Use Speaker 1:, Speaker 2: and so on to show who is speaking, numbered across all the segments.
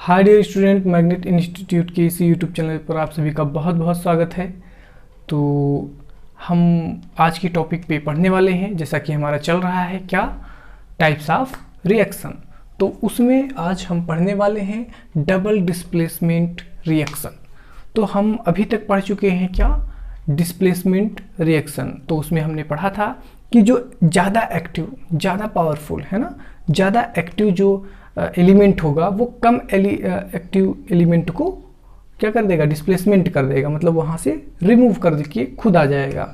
Speaker 1: हाय dear student, magnet institute के इसी YouTube channel पर आप सभी का बहुत बहुत स्वागत है। तो हम आज की टॉपिक पे पढ़ने वाले हैं, जैसा कि हमारा चल रहा है क्या टाइप्स ऑफ रिएक्शन। तो उसमें आज हम पढ़ने वाले हैं डबल डिस्प्लेसमेंट रिएक्शन। तो हम अभी तक पढ़ चुके हैं क्या डिस्प्लेसमेंट रिएक्शन। तो उसमें हमने पढ़ा था कि जो ज़्यादा एक्टिव, ज़्यादा पावरफुल है ना, ज़्यादा एक्टिव जो एलिमेंट होगा वो कम एक्टिव एलिमेंट को क्या कर देगा, डिस्प्लेसमेंट कर देगा, मतलब वहाँ से रिमूव कर के खुद आ जाएगा।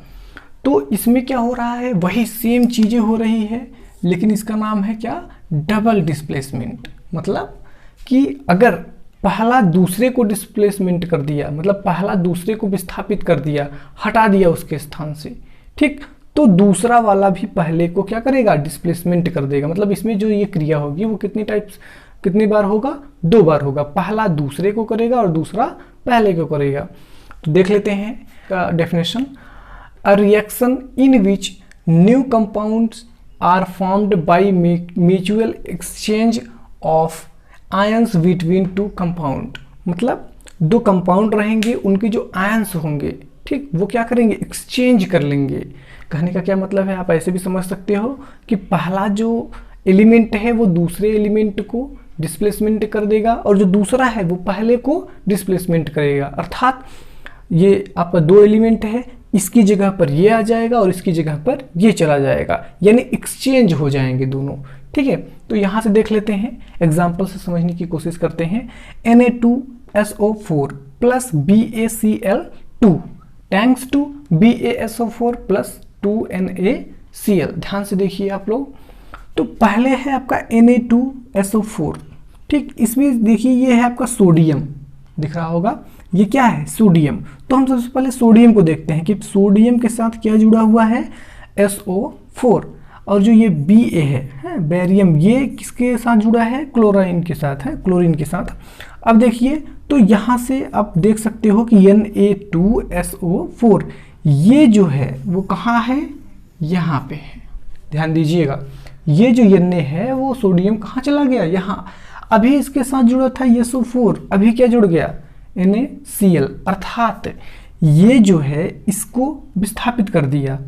Speaker 1: तो इसमें क्या हो रहा है, वही सेम चीज़ें हो रही है, लेकिन इसका नाम है क्या, डबल डिस्प्लेसमेंट। मतलब कि अगर पहला दूसरे को डिस्प्लेसमेंट कर दिया, मतलब पहला दूसरे को विस्थापित कर दिया, हटा दिया उसके स्थान से, ठीक, तो दूसरा वाला भी पहले को क्या करेगा, डिस्प्लेसमेंट कर देगा। मतलब इसमें जो ये क्रिया होगी वो कितनी बार होगा, 2 बार होगा। पहला दूसरे को करेगा और दूसरा पहले को करेगा। तो देख लेते हैं का definition. A reaction in which new compounds are formed by mutual exchange of ions between 2 compound. मतलब 2 कंपाउंड रहेंगे, उनके जो आयंस होंगे, ठीक, वो क्या करेंगे, एक्सचेंज कर लेंगे। कहने का क्या मतलब है, आप ऐसे भी समझ सकते हो कि पहला जो एलिमेंट है वो दूसरे एलिमेंट को डिस्प्लेसमेंट कर देगा और जो दूसरा है वो पहले को डिस्प्लेसमेंट करेगा। अर्थात ये आपका 2 एलिमेंट है, इसकी जगह पर ये आ जाएगा और इसकी जगह पर ये चला जाएगा, यानी एक्सचेंज हो जाएंगे दोनों। ठीक है, तो यहाँ से देख लेते हैं, एग्जाम्पल से समझने की कोशिश करते हैं। Na2SO4 plus BaCl2 thanks to BaSO4 plus 2NaCl। ध्यान से देखिए आप लोग। तो पहले है आपका Na2SO4, ठीक, इसमें देखिए ये है आपका सोडियम, दिख रहा होगा, ये क्या है, सोडियम। तो हम सबसे पहले सोडियम को देखते हैं कि सोडियम के साथ क्या जुड़ा हुआ है, SO4। और जो ये Ba है बेरियम, ये किसके साथ जुड़ा है, क्लोरीन के साथ है, क्लोरीन के साथ। अब देखिए, तो यहाँ से आप देख सकते हो कि Na2SO4 ये जो है वो कहाँ है, यहाँ पे है। ध्यान दीजिएगा, ये जो Na है वो सोडियम कहाँ चला गया, यहाँ। अभी इसके साथ जुड़ा था SO4, अभी क्या जुड़ गया, NaCl। अर्थात ये जो है इसको विस्थापित कर दिया,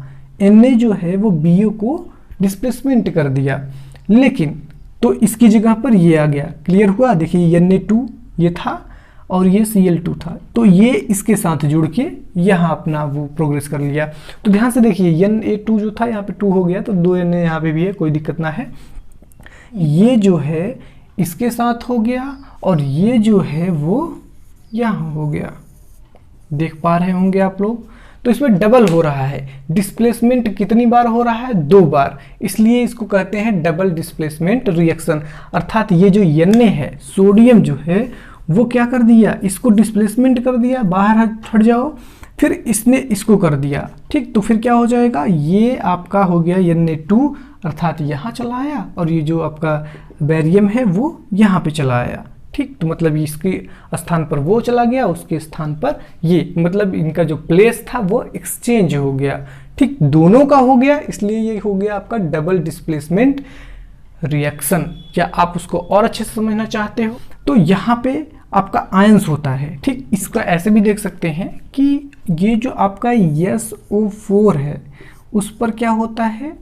Speaker 1: Na जो है वो Bo को डिस्प्लेसमेंट कर दिया, लेकिन तो इसकी जगह पर ये आ गया। क्लियर हुआ, देखिए Na2 ये था और ये Cl2 था, तो ये इसके साथ जुड़ के यहाँ अपना वो प्रोग्रेस कर लिया। तो ध्यान से देखिए, Na2 जो था यहाँ पे 2 हो गया, तो 2 Na यहाँ पे भी है, कोई दिक्कत ना है। ये जो है इसके साथ हो गया और ये जो है वो यहाँ हो गया, देख पा रहे होंगे आप लोग। तो इसमें डबल हो रहा है, डिस्प्लेसमेंट कितनी बार हो रहा है, 2 बार, इसलिए इसको कहते हैं डबल डिस्प्लेसमेंट रिएक्शन। अर्थात ये जो Na है, सोडियम जो है वो क्या कर दिया, इसको डिस्प्लेसमेंट कर दिया, बाहर हट जाओ, फिर इसने इसको कर दिया, ठीक। तो फिर क्या हो जाएगा, ये आपका हो गया Na2, अर्थात यहाँ चला आया, और ये जो आपका बेरियम है वो यहाँ पे चला आया, ठीक। तो मतलब इसके स्थान पर वो चला गया, उसके स्थान पर ये, मतलब इनका जो प्लेस था वो एक्सचेंज हो गया, ठीक, दोनों का हो गया, इसलिए ये हो गया आपका डबल डिस्प्लेसमेंट रिएक्शन। क्या आप उसको और अच्छे से समझना चाहते हो, तो यहाँ पे आपका आयंस होता है, ठीक। इसका ऐसे भी देख सकते हैं कि ये जो आपका SO4 है उस पर क्या होता है,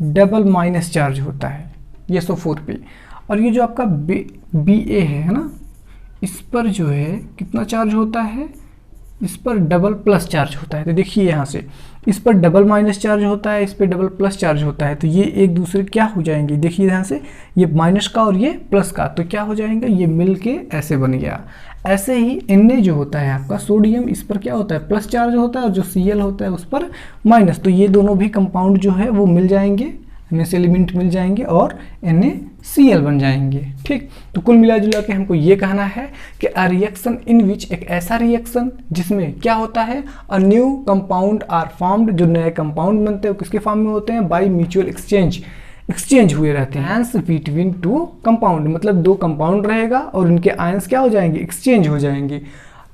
Speaker 1: डबल माइनस चार्ज होता है SO4 पे, और ये जो आपका Ba है ना, इस पर जो है कितना चार्ज होता है, इस पर डबल प्लस चार्ज होता है। तो देखिए यहाँ से इस पर डबल माइनस चार्ज होता है, इस पर डबल प्लस चार्ज होता है, तो ये एक दूसरे क्या हो जाएंगे, देखिए ध्यान से, ये माइनस का और ये प्लस का, तो क्या हो जाएंगे, ये मिल के ऐसे बन गया। ऐसे ही Na जो होता है आपका सोडियम, इस पर क्या होता है, प्लस चार्ज होता है, और जो Cl होता है उस पर माइनस, तो ये दोनों भी कंपाउंड जो है वो मिल जाएंगे, से एलिमेंट मिल जाएंगे और NaCl बन जाएंगे, ठीक। तो कुल मिला जुला के हमको ये कहना है कि अ रिएक्शन इन विच, एक ऐसा रिएक्शन जिसमें क्या होता है, a new compound are formed, जो नए कंपाउंड बनते हैं वो किसके फॉर्म में होते हैं, बाय म्यूचुअल एक्सचेंज हुए रहते हैं आयंस बिटवीन 2 कंपाउंड। मतलब 2 कंपाउंड रहेगा और उनके आयंस क्या हो जाएंगे, एक्सचेंज हो जाएंगे।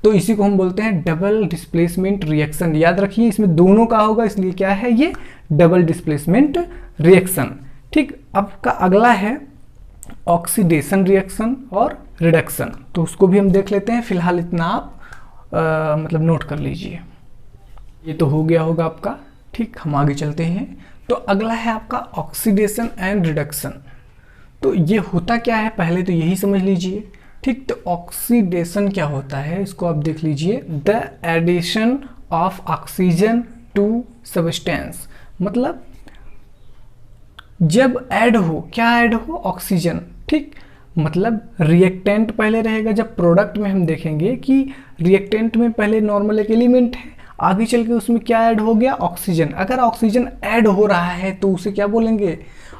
Speaker 1: तो इसी को हम बोलते हैं डबल डिस्प्लेसमेंट रिएक्शन। याद रखिए, इसमें दोनों का होगा, इसलिए क्या है, ये डबल डिस्प्लेसमेंट रिएक्शन, ठीक। अब का अगला है ऑक्सीडेशन रिएक्शन और रिडक्शन, तो उसको भी हम देख लेते हैं। फिलहाल इतना आप मतलब नोट कर लीजिए। ये तो हो गया होगा आपका। ठीक, हम आगे चलते हैं। तो अगला है आपका ऑक्सीडेशन एंड रिडक्शन। तो ये होता क्या है पहले तो यही समझ लीजिए। ठीक, तो ऑक्सीडेशन क्या होता है इसको आप देख लीजिए। The addition of oxygen to substance, मतलब जब ऐड हो, क्या ऐड हो, ऑक्सीजन। ठीक, मतलब रिएक्टेंट पहले रहेगा। जब प्रोडक्ट में हम देखेंगे कि रिएक्टेंट में पहले नॉर्मल एक एलिमेंट है, आगे चल के उसमें क्या ऐड हो गया, ऑक्सीजन। अगर ऑक्सीजन ऐड हो रहा है तो उसे क्या बोलेंगे,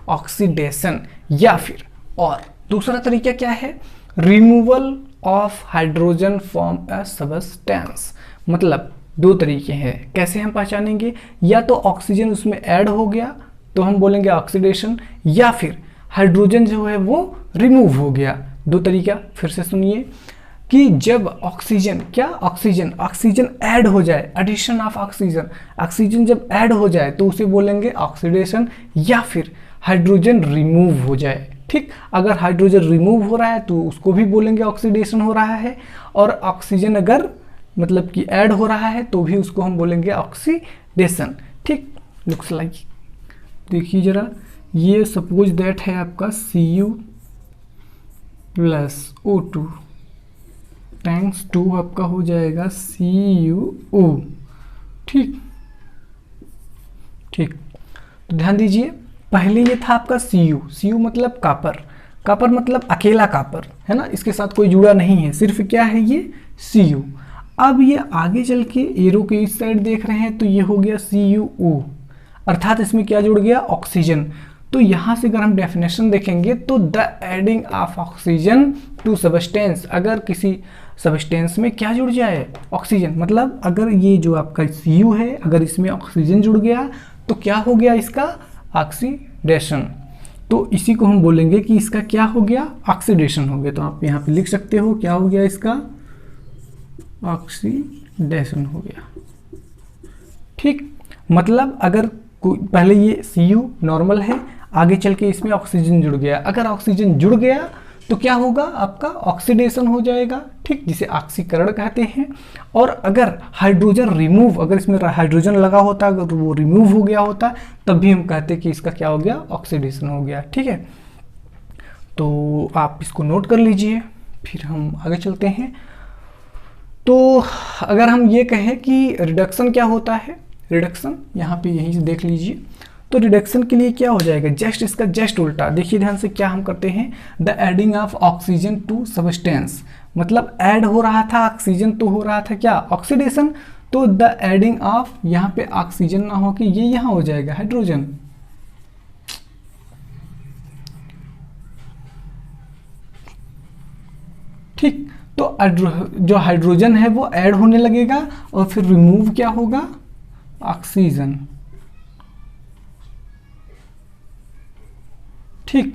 Speaker 1: ऑक्सीडेशन। या फिर और दूसरा तरीका क्या है, removal of hydrogen from a substance. मतलब दो तरीके हैं, कैसे हम पहचानेंगे, या तो ऑक्सीजन उसमें ऐड हो गया तो हम बोलेंगे ऑक्सीडेशन, या फिर हाइड्रोजन जो है वो रिमूव हो गया। दो तरीका फिर से सुनिए कि जब ऑक्सीजन, क्या ऑक्सीजन ऐड हो जाए, एडिशन ऑफ ऑक्सीजन, ऑक्सीजन जब ऐड हो जाए तो उसे बोलेंगे ऑक्सीडेशन, या फिर हाइड्रोजन रिमूव हो जाए। ठीक, अगर हाइड्रोजन रिमूव हो रहा है तो उसको भी बोलेंगे ऑक्सीडेशन हो रहा है, और ऑक्सीजन अगर मतलब कि ऐड हो रहा है तो भी उसको हम बोलेंगे ऑक्सीडेशन। ठीक, लुक्स लाइक, देखिए जरा, ये सपोज दैट है आपका Cu प्लस O2 टैंक्स 2 आपका हो जाएगा CuO। ठीक, तो ध्यान दीजिए, पहले ये था आपका Cu मतलब कापर मतलब अकेला कापर है ना, इसके साथ कोई जुड़ा नहीं है, सिर्फ क्या है ये Cu। अब ये आगे चल के एरो के इस साइड देख रहे हैं तो ये हो गया CuO, अर्थात इसमें क्या जुड़ गया, ऑक्सीजन। तो यहाँ से अगर हम डेफिनेशन देखेंगे तो the adding of oxygen to substance, अगर किसी सब्सटेंस में क्या जुड़ जाए, ऑक्सीजन, मतलब अगर ये जो आपका Cu है अगर इसमें ऑक्सीजन जुड़ गया तो क्या हो गया, इसका ऑक्सीडेशन। तो इसी को हम बोलेंगे कि इसका क्या हो गया, ऑक्सीडेशन हो गया। तो आप यहाँ पे लिख सकते हो क्या हो गया, इसका ऑक्सीडेशन हो गया। ठीक, मतलब अगर पहले ये Cu नॉर्मल है, आगे चल के इसमें ऑक्सीजन जुड़ गया, अगर ऑक्सीजन जुड़ गया तो क्या होगा, आपका ऑक्सीडेशन हो जाएगा। ठीक, जिसे ऑक्सीकरण कहते हैं। और अगर हाइड्रोजन रिमूव, अगर इसमें हाइड्रोजन लगा होता, अगर वो रिमूव हो गया होता, तब भी हम कहते कि इसका क्या हो गया, ऑक्सीडेशन हो गया। ठीक है, तो आप इसको नोट कर लीजिए, फिर हम आगे चलते हैं। तो अगर हम ये कहें कि रिडक्शन क्या होता है, रिडक्शन यहाँ पे यहीं से देख लीजिए। तो रिडक्शन के लिए क्या हो जाएगा, जस्ट इसका जस्ट उल्टा। देखिए ध्यान से, क्या हम करते हैं, the adding of oxygen to substance, मतलब ऐड हो रहा था ऑक्सीजन तो हो रहा था क्या, ऑक्सीडेशन। तो द एडिंग ऑफ, यहाँ पे ऑक्सीजन ना हो कि ये यहाँ हो जाएगा हाइड्रोजन। ठीक, तो जो हाइड्रोजन है वो ऐड होने लगेगा और फिर रिमूव क्या होगा, ऑक्सीजन। ठीक,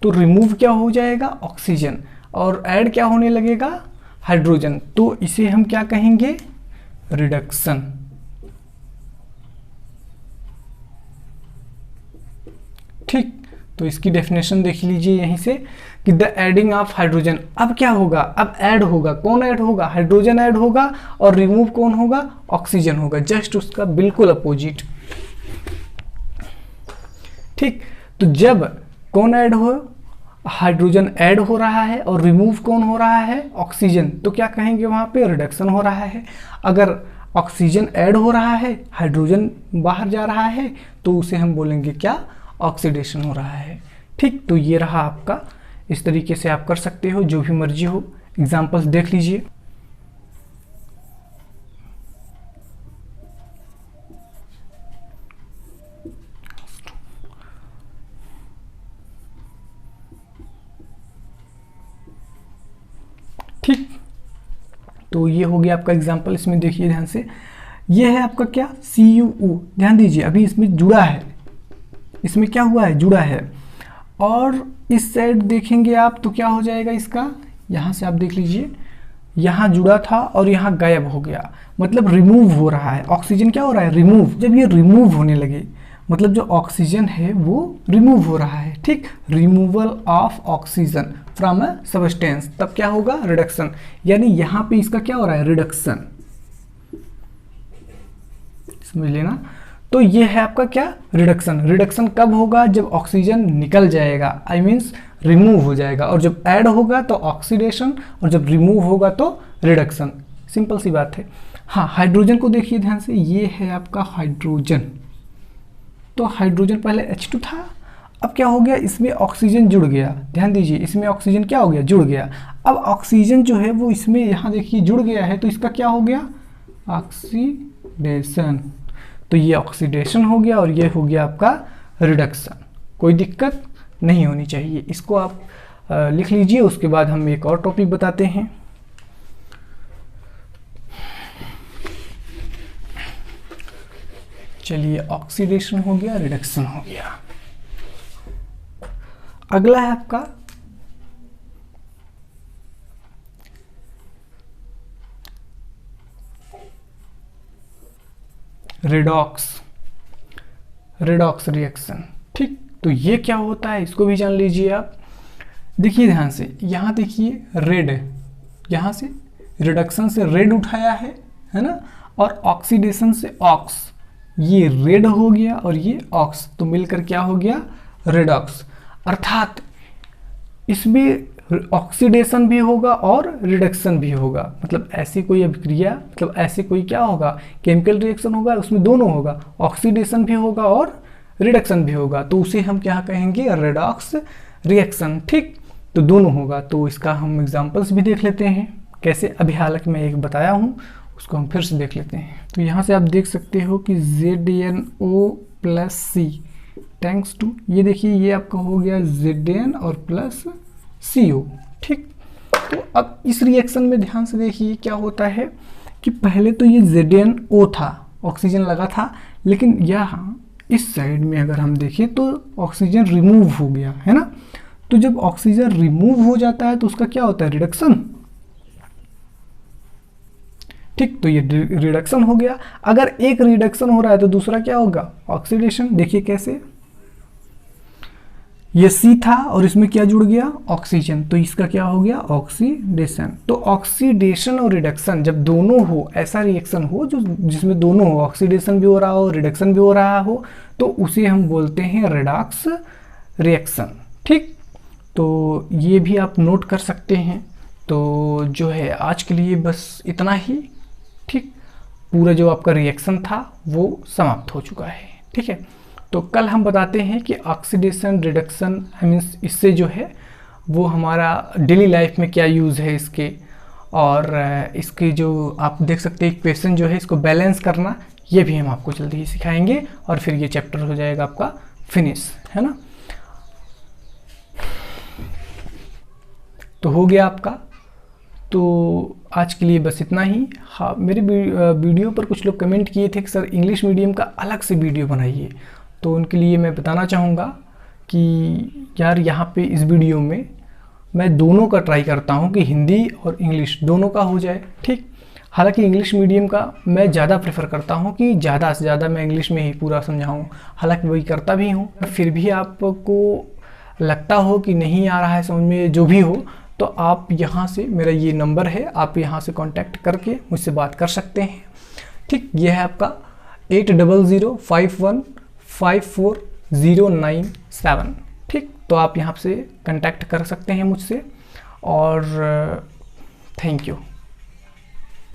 Speaker 1: तो रिमूव क्या हो जाएगा, ऑक्सीजन, और ऐड क्या होने लगेगा, हाइड्रोजन। तो इसे हम क्या कहेंगे, रिडक्शन। ठीक, तो इसकी डेफिनेशन देख लीजिए यहीं से कि द एडिंग ऑफ हाइड्रोजन। अब क्या होगा, अब ऐड होगा, कौन ऐड होगा, हाइड्रोजन ऐड होगा, और रिमूव कौन होगा, ऑक्सीजन होगा, जस्ट उसका बिल्कुल अपोजिट। ठीक, तो जब कौन ऐड हो, हाइड्रोजन ऐड हो रहा है और रिमूव कौन हो रहा है, ऑक्सीजन, तो क्या कहेंगे, वहां पे रिडक्शन हो रहा है। अगर ऑक्सीजन ऐड हो रहा है, हाइड्रोजन बाहर जा रहा है, तो उसे हम बोलेंगे क्या, ऑक्सीडेशन हो रहा है। ठीक, तो ये रहा आपका, इस तरीके से आप कर सकते हो, जो भी मर्जी हो। एग्जांपल्स देख लीजिए। ठीक, तो ये हो गया आपका एग्जांपल। इसमें देखिए ध्यान से, ये है आपका क्या, CuO। ध्यान दीजिए, अभी इसमें जुड़ा है, इसमें क्या हुआ है, जुड़ा है। और इस साइड देखेंगे आप तो क्या हो जाएगा इसका, यहाँ से आप देख लीजिए, यहाँ जुड़ा था और यहाँ गायब हो गया, मतलब रिमूव हो रहा है। ऑक्सीजन क्या हो रहा है, रिमूव। जब ये रिमूव होने लगे, मतलब जो ऑक्सीजन है वो रिमूव हो रहा है। ठीक, removal of oxygen, from a substance, तब क्या होगा, रिडक्शन। यानी यहाँ पे इसका क्या हो रहा है, रिडक्शन, समझ लेना। तो ये है आपका क्या, रिडक्शन। रिडक्शन कब होगा, जब ऑक्सीजन निकल जाएगा, आई मीन्स रिमूव हो जाएगा, और जब ऐड होगा तो ऑक्सीडेशन, और जब रिमूव होगा तो रिडक्शन। सिंपल सी बात है। हाँ, हाइड्रोजन को देखिए ध्यान से, ये है आपका हाइड्रोजन। तो हाइड्रोजन पहले H2 था, अब क्या हो गया, इसमें ऑक्सीजन जुड़ गया। ध्यान दीजिए, इसमें ऑक्सीजन क्या हो गया, जुड़ गया। अब ऑक्सीजन जो है वो इसमें यहाँ देखिए जुड़ गया है, तो इसका क्या हो गया, ऑक्सीडेशन। तो ये ऑक्सीडेशन हो गया और ये हो गया आपका रिडक्शन। कोई दिक्कत नहीं होनी चाहिए, इसको आप लिख लीजिए। उसके बाद हम एक और टॉपिक बताते हैं। चलिए, ऑक्सीडेशन हो गया, रिडक्शन हो गया। अगला है आपका रेडॉक्स, रेडॉक्स रिएक्शन। ठीक, तो ये क्या होता है इसको भी जान लीजिए आप। देखिए ध्यान से, यहाँ देखिए रेड, यहाँ से रिडक्शन से रेड उठाया है ना, और ऑक्सीडेशन से ऑक्स, ये रेड हो गया और ये ऑक्स, तो मिलकर क्या हो गया, रेडॉक्स। अर्थात इसमें ऑक्सीडेशन भी होगा और रिडक्शन भी होगा। मतलब ऐसी कोई अभिक्रिया, मतलब ऐसे कोई क्या होगा, केमिकल रिएक्शन होगा, उसमें दोनों होगा, ऑक्सीडेशन भी होगा और रिडक्शन भी होगा, तो उसे हम क्या कहेंगे, रेडॉक्स रिएक्शन। ठीक, तो दोनों होगा। तो इसका हम एग्जांपल्स भी देख लेते हैं कैसे। अभी हालांकि मैं एक बताया हूँ, उसको हम फिर से देख लेते हैं। तो यहाँ से आप देख सकते हो कि ZnO+C थैंक्स टू, ये देखिए ये आपका हो गया Zn और प्लस CO। ठीक, तो अब इस रिएक्शन में ध्यान से देखिए क्या होता है कि पहले तो ये ZnO था, ऑक्सीजन लगा था, लेकिन यहाँ इस साइड में अगर हम देखें तो ऑक्सीजन रिमूव हो गया है ना। तो जब ऑक्सीजन रिमूव हो जाता है तो उसका क्या होता है, रिडक्शन। ठीक, तो ये रिडक्शन हो गया। अगर एक रिडक्शन हो रहा है तो दूसरा क्या होगा, ऑक्सीडेशन। देखिए कैसे, ये C था और इसमें क्या जुड़ गया, ऑक्सीजन, तो इसका क्या हो गया, ऑक्सीडेशन। तो ऑक्सीडेशन और रिडक्शन जब दोनों हो, ऐसा रिएक्शन हो जो जिसमें दोनों हो, ऑक्सीडेशन भी हो रहा हो, रिडक्शन भी हो रहा हो, तो उसे हम बोलते हैं रेडॉक्स रिएक्शन। ठीक, तो ये भी आप नोट कर सकते हैं। तो जो है आज के लिए बस इतना ही। ठीक, पूरा जो आपका रिएक्शन था वो समाप्त हो चुका है। ठीक है, तो कल हम बताते हैं कि ऑक्सीडेशन, रिडक्शन, आई मीन्स इससे जो है वो हमारा डेली लाइफ में क्या यूज़ है इसके, और इसके जो आप देख सकते हैं इक्वेशन जो है इसको बैलेंस करना, ये भी हम आपको जल्दी ही सिखाएंगे, और फिर ये चैप्टर हो जाएगा आपका फिनिश, है ना। तो हो गया आपका। तो आज के लिए बस इतना ही। हाँ, मेरे वीडियो पर कुछ लोग कमेंट किए थे कि सर इंग्लिश मीडियम का अलग से वीडियो बनाइए, तो उनके लिए मैं बताना चाहूँगा कि यार यहाँ पे इस वीडियो में मैं दोनों का ट्राई करता हूँ कि हिंदी और इंग्लिश दोनों का हो जाए। ठीक, हालांकि इंग्लिश मीडियम का मैं ज़्यादा प्रेफर करता हूँ कि ज़्यादा से ज़्यादा मैं इंग्लिश में ही पूरा समझाऊँ, हालांकि वही करता भी हूँ। फिर भी आपको लगता हो कि नहीं आ रहा है समझ में, जो भी हो, तो आप यहाँ से, मेरा ये नंबर है, आप यहाँ से कांटेक्ट करके मुझसे बात कर सकते हैं। ठीक, ये है आपका 8005154097। ठीक, तो आप यहाँ से कांटेक्ट कर सकते हैं मुझसे, और थैंक यू।